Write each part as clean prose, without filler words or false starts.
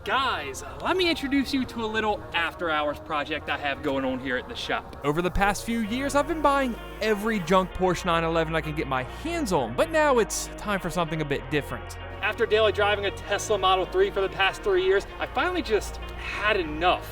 Guys, let me introduce you to a little after-hours project I have going on here at the shop. Over the past few years, I've been buying every junk Porsche 911 I can get my hands on, but now it's time for something a bit different. After daily driving a Tesla Model 3 for the past 3 years, I finally just had enough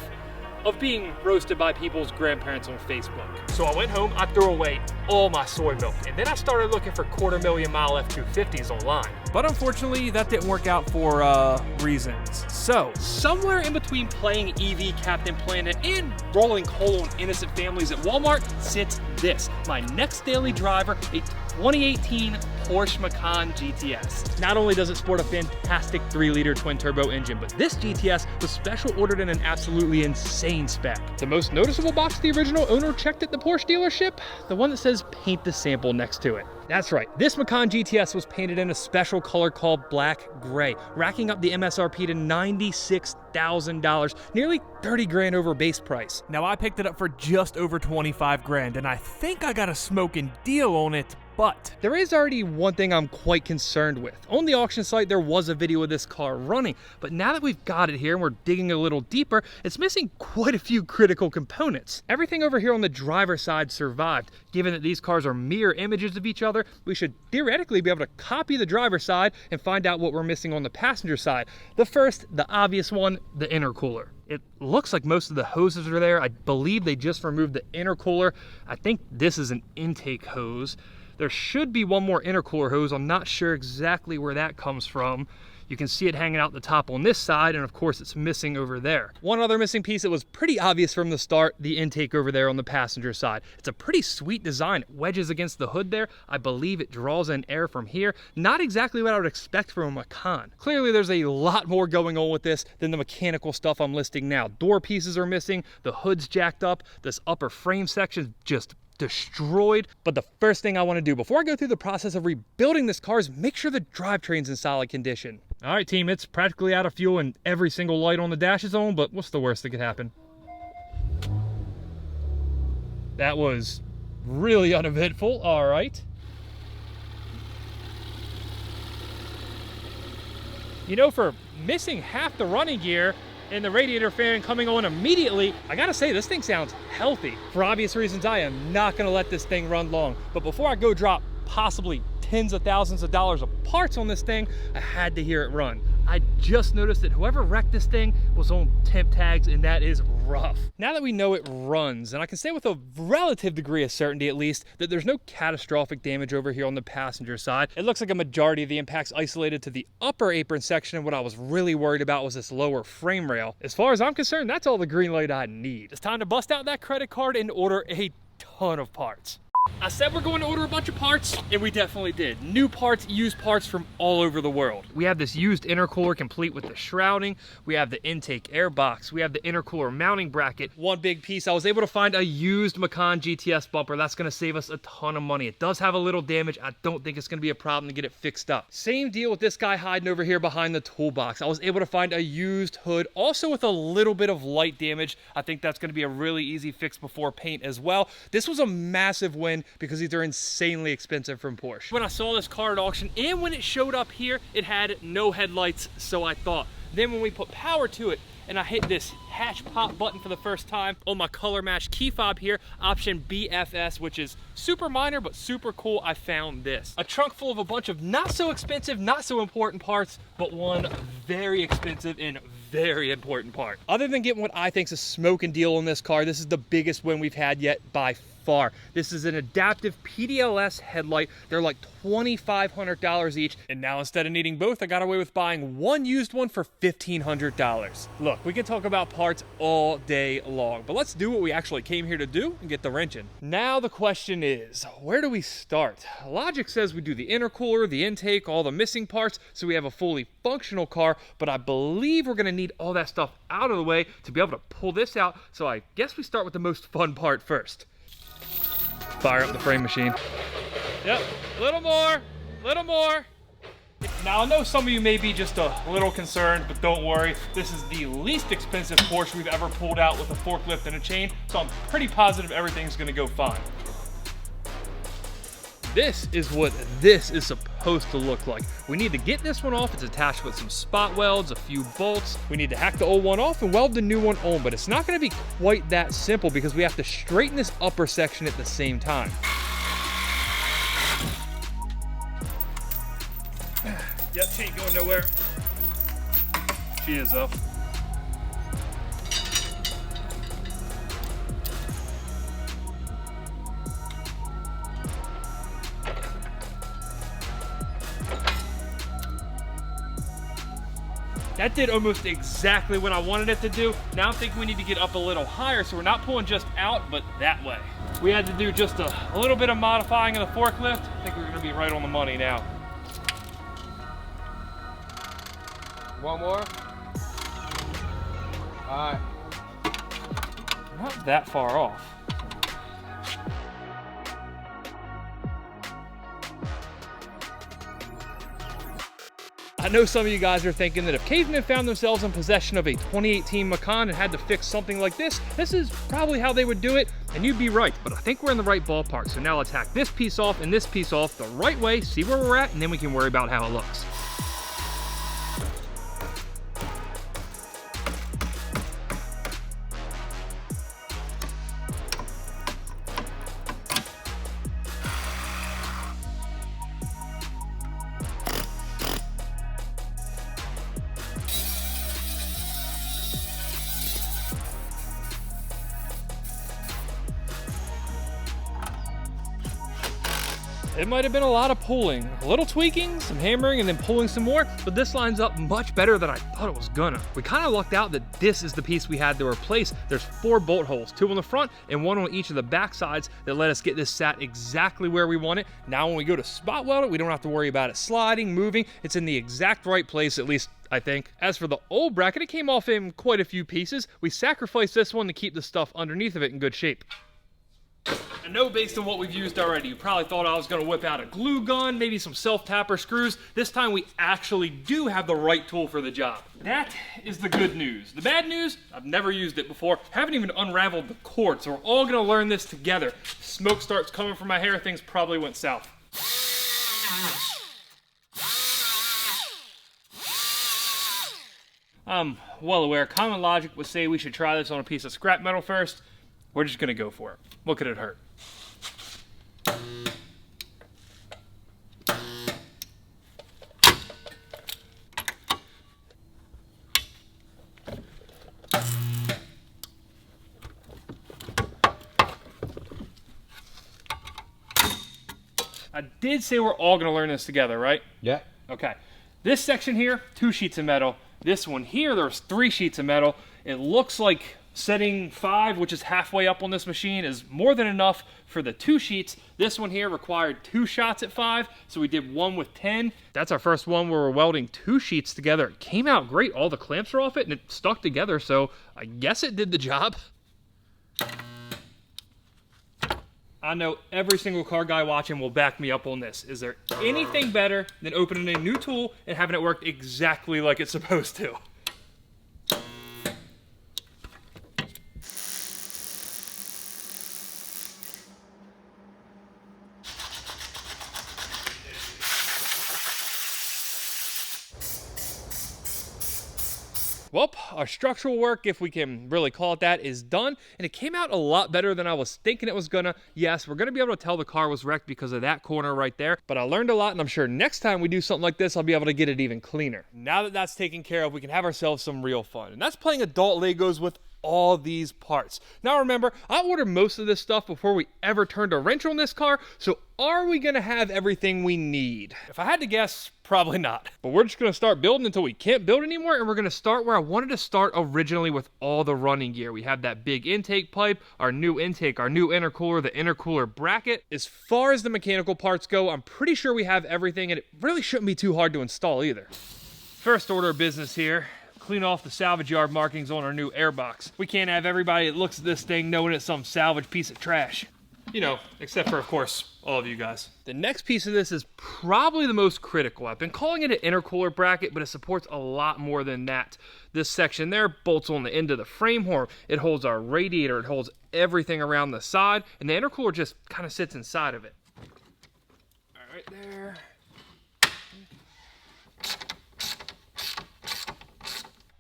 of being roasted by people's grandparents on Facebook. So I went home, I threw away all my soy milk, and then I started looking for 250,000-mile F-250s online. But unfortunately, that didn't work out for reasons. So, somewhere in between playing EV Captain Planet and rolling coal on innocent families at Walmart sits this, my next daily driver, a 2018 Porsche Macan GTS. Not only does it sport a fantastic 3-liter twin-turbo engine, but this GTS was special ordered in an absolutely insane spec. The most noticeable box the original owner checked at the Porsche dealership, the one that says paint the sample next to it. That's right, this Macan GTS was painted in a special color called black gray, racking up the MSRP to $96,000, nearly 30 grand over base price. Now I picked it up for just over 25 grand, and I think I got a smoking deal on it, but there is already one thing I'm quite concerned with. On the auction site, there was a video of this car running, but now that we've got it here and we're digging a little deeper, it's missing quite a few critical components. Everything over here on the driver's side survived. Given that these cars are mirror images of each other, we should theoretically be able to copy the driver's side and find out what we're missing on the passenger side. The first, the obvious one, the intercooler. It looks like most of the hoses are there. I believe they just removed the intercooler. I think this is an intake hose. There should be one more intercooler hose. I'm not sure exactly where that comes from. You can see it hanging out the top on this side, and of course it's missing over there. One other missing piece that was pretty obvious from the start, the intake over there on the passenger side. It's a pretty sweet design. It wedges against the hood there. I believe it draws in air from here. Not exactly what I would expect from a Macan. Clearly there's a lot more going on with this than the mechanical stuff I'm listing now. Door pieces are missing, the hood's jacked up, this upper frame section just destroyed. But the first thing I want to do before I go through the process of rebuilding this car is make sure the drivetrain's in solid condition. All right, team, it's practically out of fuel and every single light on the dash is on, but what's the worst that could happen? That was really uneventful. All right. You know, for missing half the running gear and the radiator fan coming on immediately, I gotta say, this thing sounds healthy. For obvious reasons, I am not gonna let this thing run long. But before I go drop possibly tens of thousands of dollars of parts on this thing, I had to hear it run. I just noticed that whoever wrecked this thing was on temp tags, and that is rough. Now that we know it runs, and I can say with a relative degree of certainty at least, that there's no catastrophic damage over here on the passenger side. It looks like a majority of the impact's isolated to the upper apron section, and what I was really worried about was this lower frame rail. As far as I'm concerned, that's all the green light I need. It's time to bust out that credit card and order a ton of parts. I said we're going to order a bunch of parts, and we definitely did. New parts, used parts from all over the world. We have this used intercooler complete with the shrouding. We have the intake air box. We have the intercooler mounting bracket. One big piece, I was able to find a used Macan GTS bumper. That's gonna save us a ton of money. It does have a little damage. I don't think it's gonna be a problem to get it fixed up. Same deal with this guy hiding over here behind the toolbox. I was able to find a used hood, also with a little bit of light damage. I think that's gonna be a really easy fix before paint as well. This was a massive win because these are insanely expensive from Porsche. When I saw this car at auction and when it showed up here, it had no headlights, so I thought. Then when we put power to it and I hit this hatch pop button for the first time on my color match key fob here, option BFS, which is super minor but super cool, I found this. A trunk full of a bunch of not so expensive, not so important parts, but one very expensive and very important part. Other than getting what I think is a smoking deal on this car, this is the biggest win we've had yet by far. This is an adaptive PDLS headlight. They're like $2,500 each. And now instead of needing both, I got away with buying one used one for $1,500. Look, we can talk about parts all day long, but let's do what we actually came here to do and get the wrench in. Now the question is, where do we start? Logic says we do the intercooler, the intake, all the missing parts, so we have a fully functional car, but I believe we're gonna need all that stuff out of the way to be able to pull this out, so I guess we start with the most fun part first. Fire up the frame machine. Yep, a little more, little more. Now I know some of you may be just a little concerned, but don't worry. This is the least expensive Porsche we've ever pulled out with a forklift and a chain, so I'm pretty positive everything's gonna go fine. This is what this is supposed supposed to look like. We need to get this one off. It's attached with some spot welds, a few bolts. We need to hack the old one off and weld the new one on, but it's not gonna be quite that simple because we have to straighten this upper section at the same time. Yep, she ain't going nowhere. She is though. That did almost exactly what I wanted it to do. Now I'm thinking we need to get up a little higher so we're not pulling just out, but that way. We had to do just a little bit of modifying of the forklift. I think we're gonna be right on the money now. One more. All right. Not that far off. I know some of you guys are thinking that if cavemen found themselves in possession of a 2018 Macan and had to fix something like this is probably how they would do it, and you'd be right, but I think we're in the right ballpark. So now let's hack this piece off and this piece off the right way, see where we're at, and then we can worry about how it looks. It might have been a lot of pulling, a little tweaking, some hammering, and then pulling some more, but this lines up much better than I thought it was gonna. We kind of lucked out that this is the piece we had to replace. There's 4 bolt holes, 2 on the front and 1 on each of the back sides that let us get this sat exactly where we want it. Now when we go to spot weld it, we don't have to worry about it sliding, moving. It's in the exact right place, at least I think. As for the old bracket, it came off in quite a few pieces. We sacrificed this one to keep the stuff underneath of it in good shape. I know based on what we've used already, you probably thought I was gonna whip out a glue gun, maybe some self-tapper screws. This time we actually do have the right tool for the job. That is the good news. The bad news, I've never used it before, haven't even unraveled the cord, so we're all gonna learn this together. Smoke starts coming from my hair, things probably went south. I'm well aware, common logic would say we should try this on a piece of scrap metal first. We're just gonna go for it. What could it hurt? I did say we're all gonna learn this together, right? Yeah. Okay. This section here, 2 sheets of metal. This one here, there's 3 sheets of metal. It looks like setting 5, which is halfway up on this machine, is more than enough for the 2 sheets. This one here required 2 shots at 5, so we did 1 with 10. That's our first one where we're welding 2 sheets together. It came out great. All the clamps are off it, and it stuck together, so I guess it did the job. I know every single car guy watching will back me up on this. Is there anything better than opening a new tool and having it work exactly like it's supposed to? Well, our structural work, if we can really call it that, is done, and it came out a lot better than I was thinking it was gonna. Yes, we're gonna be able to tell the car was wrecked because of that corner right there, but I learned a lot, and I'm sure next time we do something like this, I'll be able to get it even cleaner. Now that that's taken care of, we can have ourselves some real fun, and that's playing adult Legos with all these parts. Now remember, I ordered most of this stuff before we ever turned a wrench on this car, so are we gonna have everything we need? If I had to guess, probably not. But we're just gonna start building until we can't build anymore, and we're gonna start where I wanted to start originally with all the running gear. We have that big intake pipe, our new intake, our new intercooler, the intercooler bracket. As far as the mechanical parts go, I'm pretty sure we have everything, and it really shouldn't be too hard to install either. First order of business here. Clean off the salvage yard markings on our new airbox. We can't have everybody that looks at this thing knowing it's some salvage piece of trash. You know, except for, of course, all of you guys. The next piece of this is probably the most critical. I've been calling it an intercooler bracket, but it supports a lot more than that. This section there bolts on the end of the frame horn. It holds our radiator, it holds everything around the side, and the intercooler just kind of sits inside of it. All right there.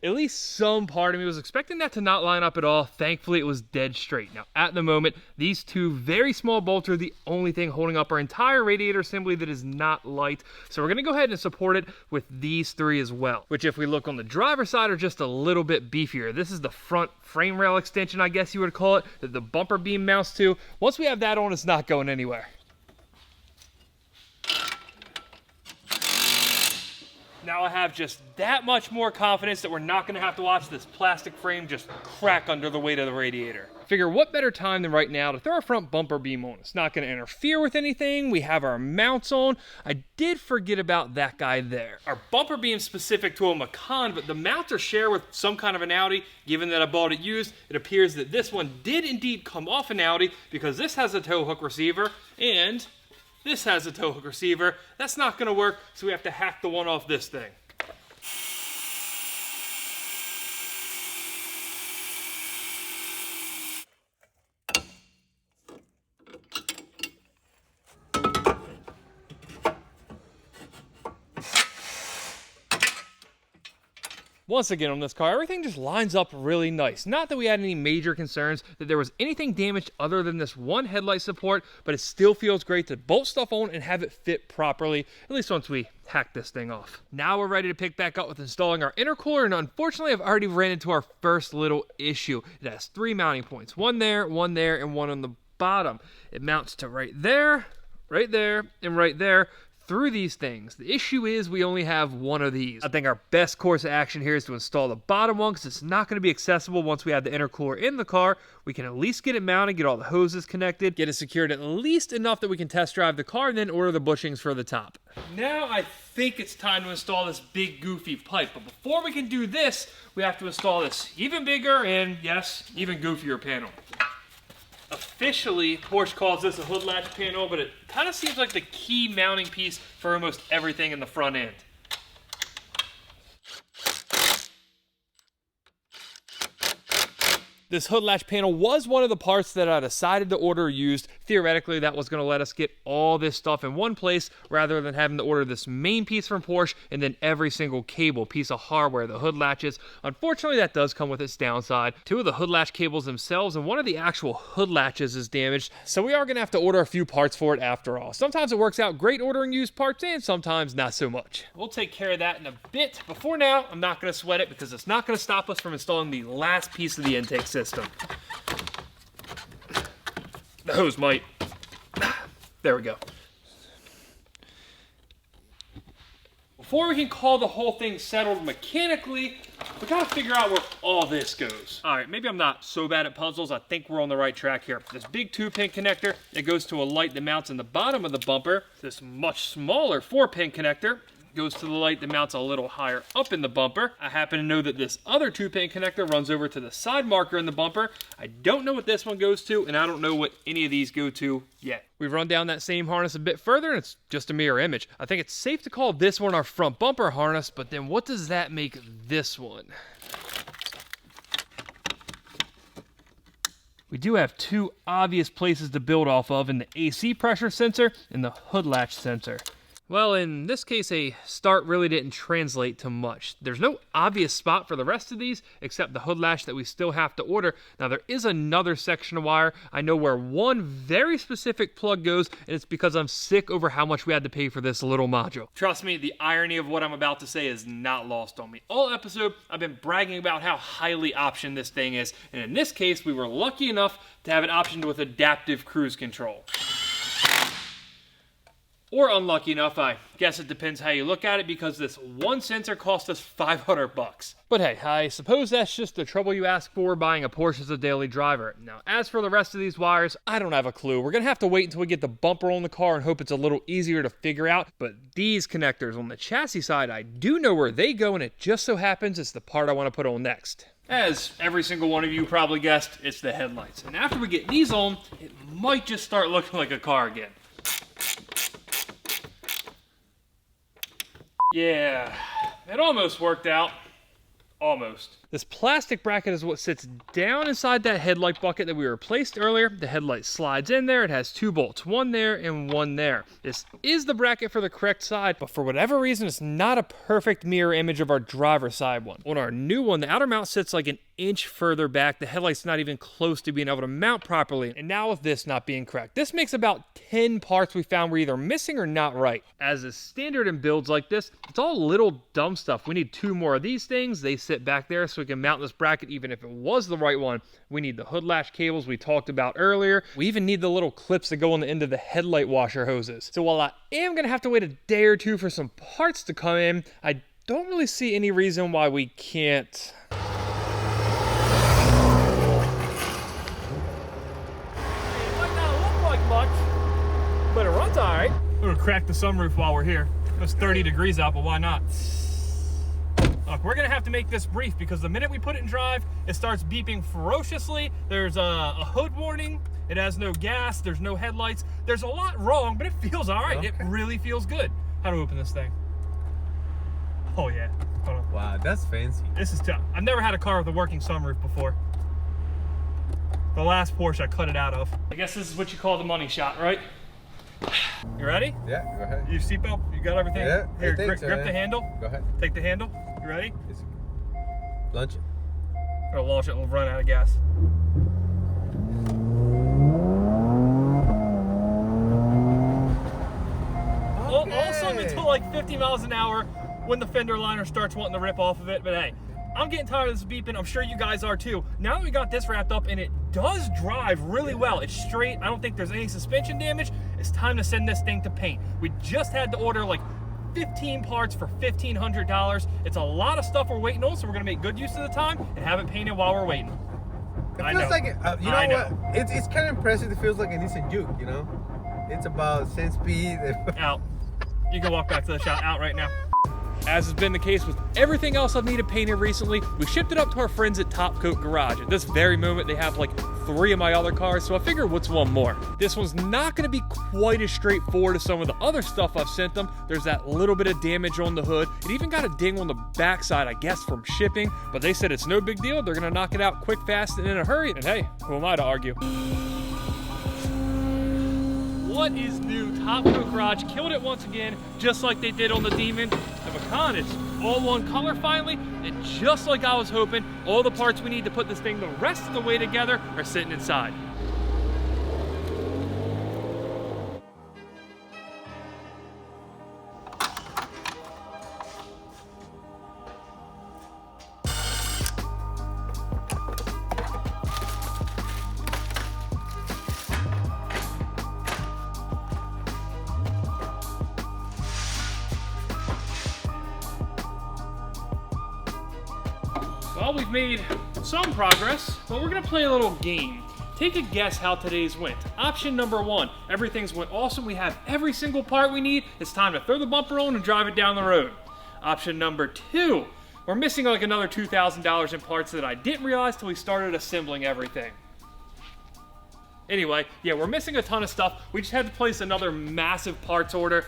At least some part of me was expecting that to not line up at all. Thankfully, it was dead straight. Now, at the moment, these two very small bolts are the only thing holding up our entire radiator assembly that is not light. So we're gonna go ahead and support it with these three as well, which if we look on the driver's side are just a little bit beefier. This is the front frame rail extension, I guess you would call it, that the bumper beam mounts to. Once we have that on, it's not going anywhere. Now I have just that much more confidence that we're not gonna have to watch this plastic frame just crack under the weight of the radiator. Figure what better time than right now to throw our front bumper beam on. It's not gonna interfere with anything. We have our mounts on. I did forget about that guy there. Our bumper beam's specific to a Macan, but the mounts are shared with some kind of an Audi. Given that I bought it used, it appears that this one did indeed come off an Audi because this has a tow hook receiver and this has a tow hook receiver. That's not gonna work, so we have to hack the one off this thing. Once again on this car, everything just lines up really nice. Not that we had any major concerns that there was anything damaged other than this one headlight support, but it still feels great to bolt stuff on and have it fit properly, at least once we hack this thing off. Now we're ready to pick back up with installing our intercooler, and unfortunately I've already ran into our first little issue. It has three mounting points, one there, and one on the bottom. It mounts to right there, and right there, through these things. The issue is we only have one of these. I think our best course of action here is to install the bottom one because it's not going to be accessible once we have the intercooler in the car. We can at least get it mounted, get all the hoses connected, get it secured at least enough that we can test drive the car, and then order the bushings for the top. Now I think it's time to install this big goofy pipe, but before we can do this, we have to install this even bigger and, yes, even goofier panel. Officially, Porsche calls this a hood latch panel, but it kind of seems like the key mounting piece for almost everything in the front end. This hood latch panel was one of the parts that I decided to order used. Theoretically, that was going to let us get all this stuff in one place rather than having to order this main piece from Porsche and then every single cable piece of hardware, the hood latches. Unfortunately, that does come with its downside. Two of the hood latch cables themselves and one of the actual hood latches is damaged, so we are going to have to order a few parts for it after all. Sometimes it works out great ordering used parts and sometimes not so much. We'll take care of that in a bit, but for now, I'm not going to sweat it because it's not going to stop us from installing the last piece of the intake system. The hose might. There we go. Before we can call the whole thing settled mechanically, we gotta figure out where all this goes. All right, maybe I'm not so bad at puzzles. I think we're on the right track here. This big 2-pin connector, it goes to a light that mounts in the bottom of the bumper. This much smaller 4-pin connector goes to the light that mounts a little higher up in the bumper. I happen to know that this other 2-pin connector runs over to the side marker in the bumper. I don't know what this one goes to, and I don't know what any of these go to yet. We've run down that same harness a bit further, and it's just a mirror image. I think it's safe to call this one our front bumper harness, but then what does that make this one? We do have two obvious places to build off of in the AC pressure sensor and the hood latch sensor. Well, in this case, a start really didn't translate to much. There's no obvious spot for the rest of these, except the hood latch that we still have to order. Now, there is another section of wire. I know where one very specific plug goes, and it's because I'm sick over how much we had to pay for this little module. Trust me, the irony of what I'm about to say is not lost on me. All episode, I've been bragging about how highly optioned this thing is, and in this case, we were lucky enough to have it optioned with adaptive cruise control. Or unlucky enough, I guess it depends how you look at it, because this one sensor cost us $500. But hey, I suppose that's just the trouble you ask for buying a Porsche as a daily driver. Now, as for the rest of these wires, I don't have a clue. We're gonna have to wait until we get the bumper on the car and hope it's a little easier to figure out. But these connectors on the chassis side, I do know where they go, and it just so happens it's the part I want to put on next. As every single one of you probably guessed, it's the headlights. And after we get these on, it might just start looking like a car again. Yeah, it almost worked out. Almost. This plastic bracket is what sits down inside that headlight bucket that we replaced earlier. The headlight slides in there. It has 2 bolts, one there and one there. This is the bracket for the correct side, but for whatever reason, it's not a perfect mirror image of our driver's side one. On our new one, the outer mount sits like an inch further back. The headlight's not even close to being able to mount properly. And now with this not being correct, this makes about 10 parts we found were either missing or not right. As is standard in builds like this, it's all little dumb stuff. We need 2 more of these things. They sit back there so we can mount this bracket even if it was the right one. We need the hood latch cables we talked about earlier. We even need the little clips that go on the end of the headlight washer hoses. So while I am gonna have to wait a day or two for some parts to come in, I don't really see any reason why we can't. But it runs all right. We're gonna crack the sunroof while we're here. It's 30 degrees out, but why not? Look, we're gonna have to make this brief because the minute we put it in drive, it starts beeping ferociously. There's a hood warning. It has no gas. There's no headlights. There's a lot wrong, but it feels all right. Okay. It really feels good. How do we open this thing? Oh yeah, hold on. Wow, that's fancy. This is tough. I've never had a car with a working sunroof before. The last Porsche I cut it out of. I guess this is what you call the money shot, right? You ready? Yeah, go ahead. You seatbelt? You got everything? Yeah, Here, grip the handle. Go ahead. Take the handle. You ready? Launch it. Or launch it and we'll run out of gas. Okay. Awesome until like 50 miles an hour when the fender liner starts wanting to rip off of it. But hey, I'm getting tired of this beeping. I'm sure you guys are too. Now that we got this wrapped up and it does drive really well, it's straight. I don't think there's any suspension damage. It's time to send this thing to paint. We just had to order like 15 parts for $1,500. It's a lot of stuff we're waiting on, so we're gonna make good use of the time and have it painted while we're waiting. It feels like, you know what? It's kind of impressive. It feels like a Nissan Juke, you know? It's about 10 speed. Out. You can walk back to the shop. Out right now. As has been the case with everything else I've needed painted recently, we shipped it up to our friends at Top Coat Garage. At this very moment, they have like 3 of my other cars, so I figured what's one more? This one's not gonna be quite as straightforward as some of the other stuff I've sent them. There's that little bit of damage on the hood. It even got a ding on the backside, I guess, from shipping, but they said it's no big deal. They're gonna knock it out quick, fast, and in a hurry. And hey, who am I to argue? What is new? Top Coat Garage killed it once again, just like they did on the Demon. The Macan, it's all one color finally, and just like I was hoping, all the parts we need to put this thing the rest of the way together are sitting inside. Well, we've made some progress, but we're gonna play a little game. Take a guess how today's went. Option number 1, everything's went awesome. We have every single part we need. It's time to throw the bumper on and drive it down the road. Option number 2, we're missing like another $2,000 in parts that I didn't realize till we started assembling everything. Anyway, yeah, we're missing a ton of stuff. We just had to place another massive parts order.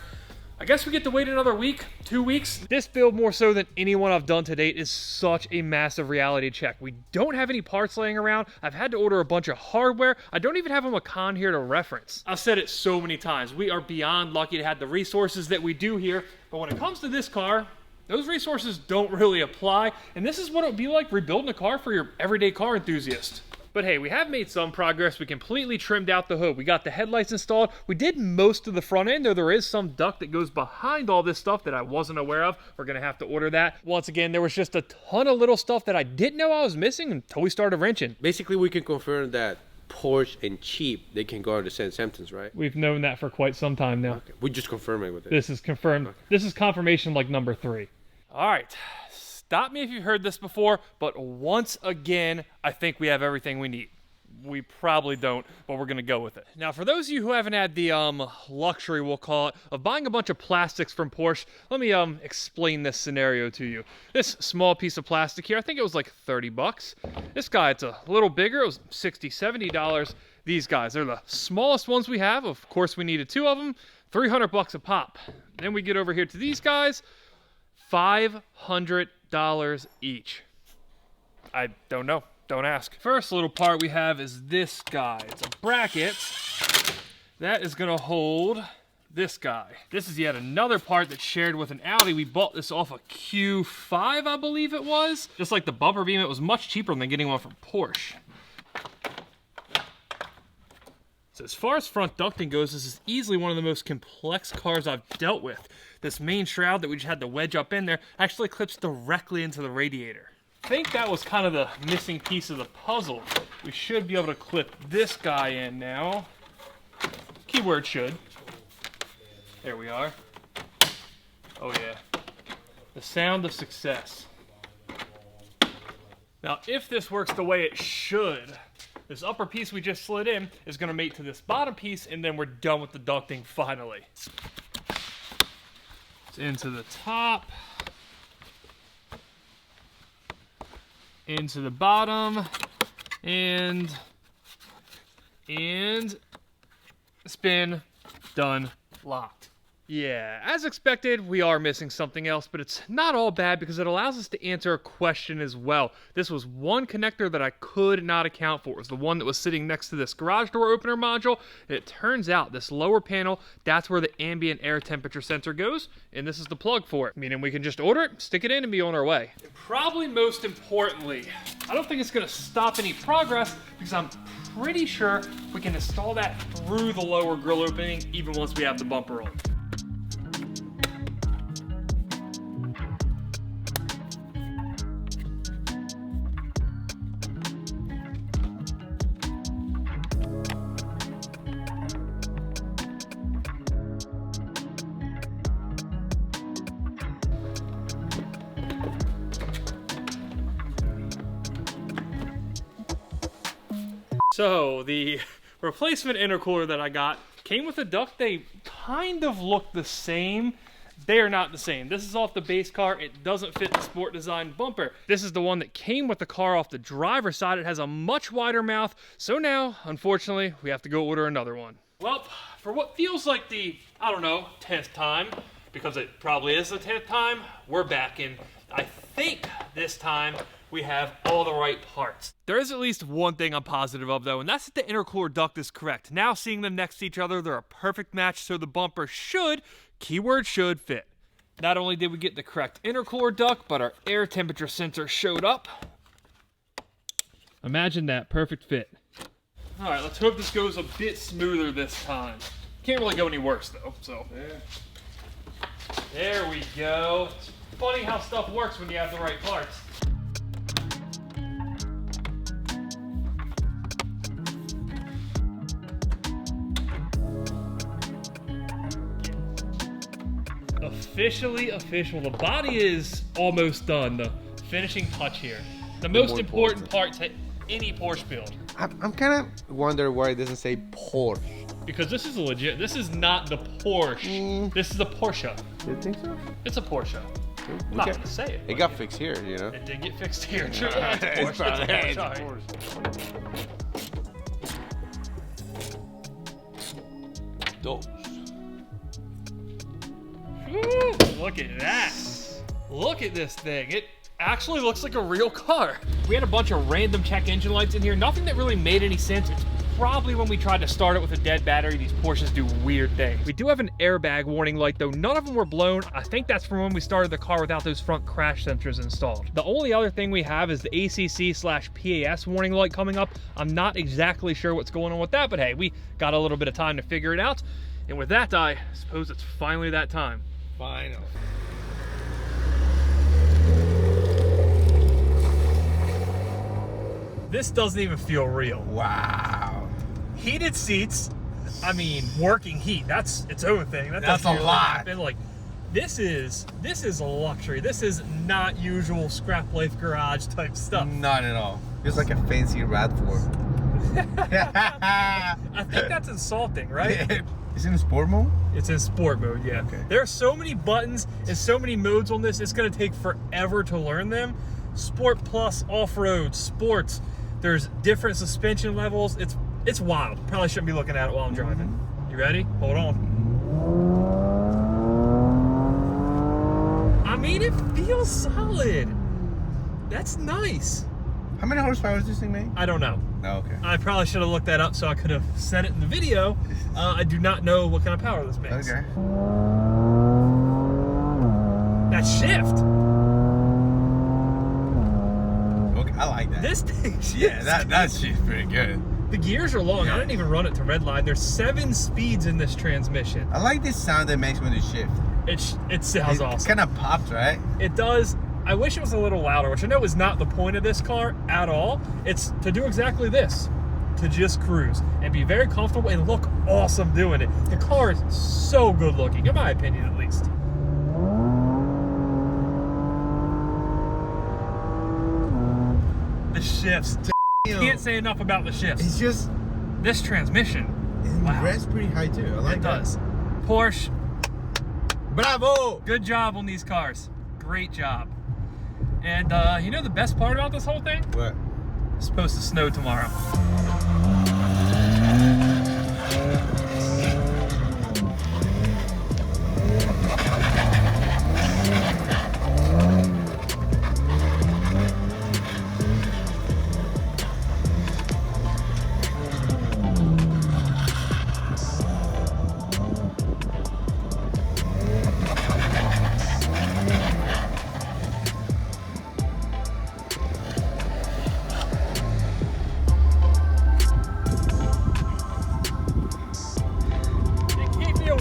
I guess we get to wait another week, 2 weeks. This build, more so than any one I've done to date, is such a massive reality check. We don't have any parts laying around. I've had to order a bunch of hardware. I don't even have a Macan here to reference. I've said it so many times. We are beyond lucky to have the resources that we do here. But when it comes to this car, those resources don't really apply. And this is what it would be like rebuilding a car for your everyday car enthusiast. But hey, we have made some progress. We completely trimmed out the hood. We got the headlights installed. We did most of the front end, though there is some duct that goes behind all this stuff that I wasn't aware of. We're gonna have to order that. Once again, there was just a ton of little stuff that I didn't know I was missing until we started wrenching. Basically, we can confirm that Porsche and cheap, they can go to the same sentence, right? We've known that for quite some time now. Okay. We just confirm it with it. This is confirmed. Okay. This is confirmation like number 3. All right. Stop me if you've heard this before, but once again, I think we have everything we need. We probably don't, but we're gonna go with it. Now, for those of you who haven't had the luxury, we'll call it, of buying a bunch of plastics from Porsche, let me explain this scenario to you. This small piece of plastic here, I think it was like 30 bucks. This guy, it's a little bigger, it was $60, $70. These guys, they're the smallest ones we have. Of course, we needed 2 of them, 300 bucks a pop. Then we get over here to these guys, $500 each. I don't know. Don't ask. First little part we have is this guy. It's a bracket that is gonna hold this guy. This is yet another part that's shared with an Audi. We bought this off a Q5, I believe it was. Just like the bumper beam, it was much cheaper than getting one from Porsche. So as far as front ducting goes, this is easily one of the most complex cars I've dealt with. This main shroud that we just had to wedge up in there actually clips directly into the radiator. I think that was kind of the missing piece of the puzzle. We should be able to clip this guy in now. Keyword should. There we are. Oh yeah. The sound of success. Now, if this works the way it should, this upper piece we just slid in is gonna mate to this bottom piece, and then we're done with the ducting finally. It's into the top. Into the bottom, and spin, done, locked. Yeah, as expected, we are missing something else, but it's not all bad because it allows us to answer a question as well. This was one connector that I could not account for. It was the one that was sitting next to this garage door opener module. It turns out this lower panel, that's where the ambient air temperature sensor goes, and this is the plug for it, meaning we can just order it, stick it in, and be on our way. And probably most importantly, I don't think it's gonna stop any progress because I'm pretty sure we can install that through the lower grill opening even once we have the bumper on. So the replacement intercooler that I got came with a duct. They kind of look the same. They are not the same. This is off the base car. It doesn't fit the sport design bumper. This is the one that came with the car off the driver's side. It has a much wider mouth. So now, unfortunately, we have to go order another one. Well, for what feels like the, I don't know, 10th time, because it probably is the 10th time, we're back in. I think this time we have all the right parts. There is at least one thing I'm positive of though, and that's that the intercooler duct is correct. Now seeing them next to each other, they're a perfect match, so the bumper should, keyword should, fit. Not only did we get the correct intercooler duct, but our air temperature sensor showed up. Imagine that, perfect fit. All right, let's hope this goes a bit smoother this time. Can't really go any worse though, so. Yeah. There we go. It's funny how stuff works when you have the right parts. Officially official. The body is almost done. The finishing touch here. The most important part to any Porsche build. I'm kind of wondering why it doesn't say Porsche. Because this is a legit. This is not the Porsche. This is a Porsche. You think so? It's a Porsche. I'm not gonna say it. It got fixed here, you know. It did get fixed here. Sure, yeah, it's a Porsche. It's a Porsche. Those. Look at that. Look at this thing. It actually looks like a real car. We had a bunch of random check engine lights in here. Nothing that really made any sense. It's probably when we tried to start it with a dead battery. These Porsches do weird things. We do have an airbag warning light though. None of them were blown. I think that's from when we started the car without those front crash sensors installed. The only other thing we have is the ACC/PAS warning light coming up. I'm not exactly sure what's going on with that, but hey, we got a little bit of time to figure it out. And with that, I suppose it's finally that time. Final. This doesn't even feel real. Wow. Heated seats. I mean, working heat. That's its own thing. That's a lot. And like, this is a luxury. This is not usual ScrapLife garage type stuff. Not at all. It's like a fancy RAV4. I think that's insulting, right? It's in sport mode? It's in sport mode, yeah. Okay. There are so many buttons and so many modes on this, it's gonna take forever to learn them. Sport plus, off-road, sports. There's different suspension levels. It's wild. Probably shouldn't be looking at it while I'm driving. You ready? Hold on. I mean, it feels solid. That's nice. How many horsepower does this thing make? I don't know. Oh, okay. I probably should have looked that up so I could have said it in the video. I do not know what kind of power this makes. Okay. That shift. Okay, I like that. This thing shifts. Yeah, that shit's pretty good. The gears are long. Yeah. I didn't even run it to red line. There's 7 speeds in this transmission. I like this sound it makes when it shifts. It sounds awesome. It kind of pops, right? It does. I wish it was a little louder, which I know is not the point of this car at all. It's to do exactly this, to just cruise and be very comfortable and look awesome doing it. The car is so good looking, in my opinion at least. The shifts. Can't say enough about the shifts. It's just This transmission. it rests pretty high too. I like It that. does. Porsche, Bravo! good job on these cars. Great job. And you know the best part about this whole thing? What? It's supposed to snow tomorrow.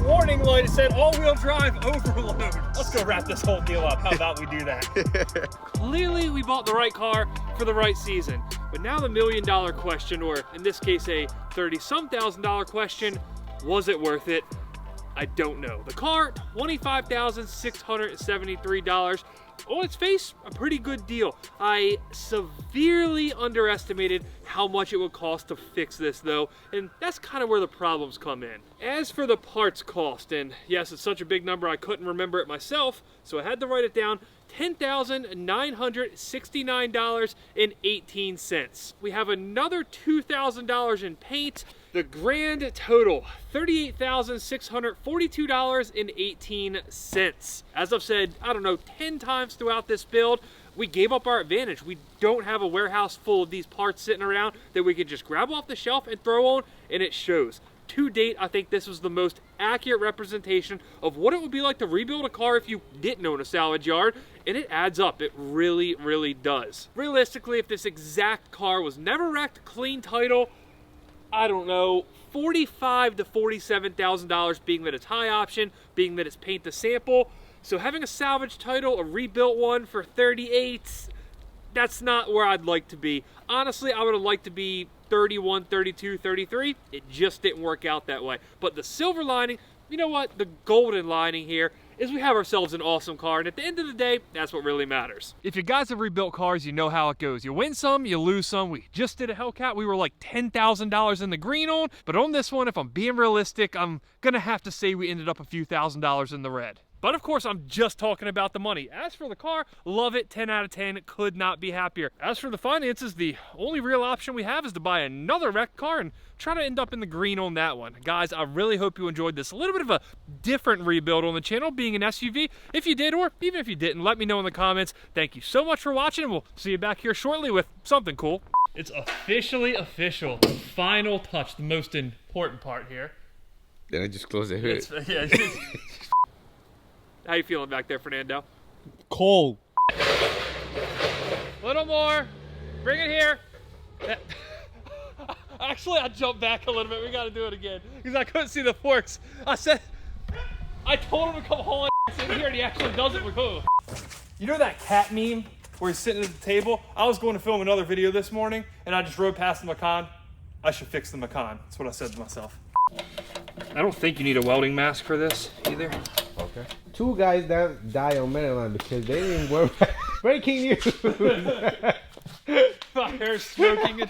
Warning light, it said all-wheel drive overload. Let's go wrap this whole deal up. How about we do that? Clearly, we bought the right car for the right season. But now the million-dollar question, or in this case, a $30-some thousand question, was it worth it? I don't know. The car, $25,673. On its face, a pretty good deal. I severely underestimated how much it would cost to fix this though, and that's kind of where the problems come in. As for the parts cost, and yes, it's such a big number I couldn't remember it myself, so I had to write it down, $10,969.18. We have another $2,000 in paint. The grand total, $38,642.18. As I've said, I don't know, 10 times throughout this build, we gave up our advantage. We don't have a warehouse full of these parts sitting around that we could just grab off the shelf and throw on, and it shows. To date, I think this was the most accurate representation of what it would be like to rebuild a car if you didn't own a salvage yard, and it adds up. It really, really does. Realistically, if this exact car was never wrecked, clean title, I don't know, $45,000 to $47,000, being that it's high option, being that it's paint to sample. So having a salvage title, a rebuilt one for 38, that's not where I'd like to be. Honestly, I would have liked to be 31, 32, 33. It just didn't work out that way. But the silver lining, you know what? The golden lining here is we have ourselves an awesome car, and at the end of the day, that's what really matters. If you guys have rebuilt cars, you know how it goes. You win some, you lose some. We just did a Hellcat. We were like $10,000 in the green on, but on this one, if I'm being realistic, I'm gonna have to say we ended up a few $1,000s in the red. But of course, I'm just talking about the money. As for the car, love it, 10 out of 10, could not be happier. As for the finances, the only real option we have is to buy another wrecked car and try to end up in the green on that one. Guys, I really hope you enjoyed this. A little bit of a different rebuild on the channel, being an SUV. If you did, or even if you didn't, let me know in the comments. Thank you so much for watching, and we'll see you back here shortly with something cool. It's officially official. The final touch, the most important part here. Then I just close the hood. How you feeling back there, Fernando? Cold. Little more. Bring it here. Actually, I jumped back a little bit. We got to do it again because I couldn't see the forks. I told him to come haul in here, and he actually does it. You know that cat meme where he's sitting at the table? I was going to film another video this morning, and I just rode past the Macan. I should fix the Macan. That's what I said to myself. I don't think you need a welding mask for this either. Okay. 2 guys that die on Maryland because they didn't work. Breaking news. Fire smoking and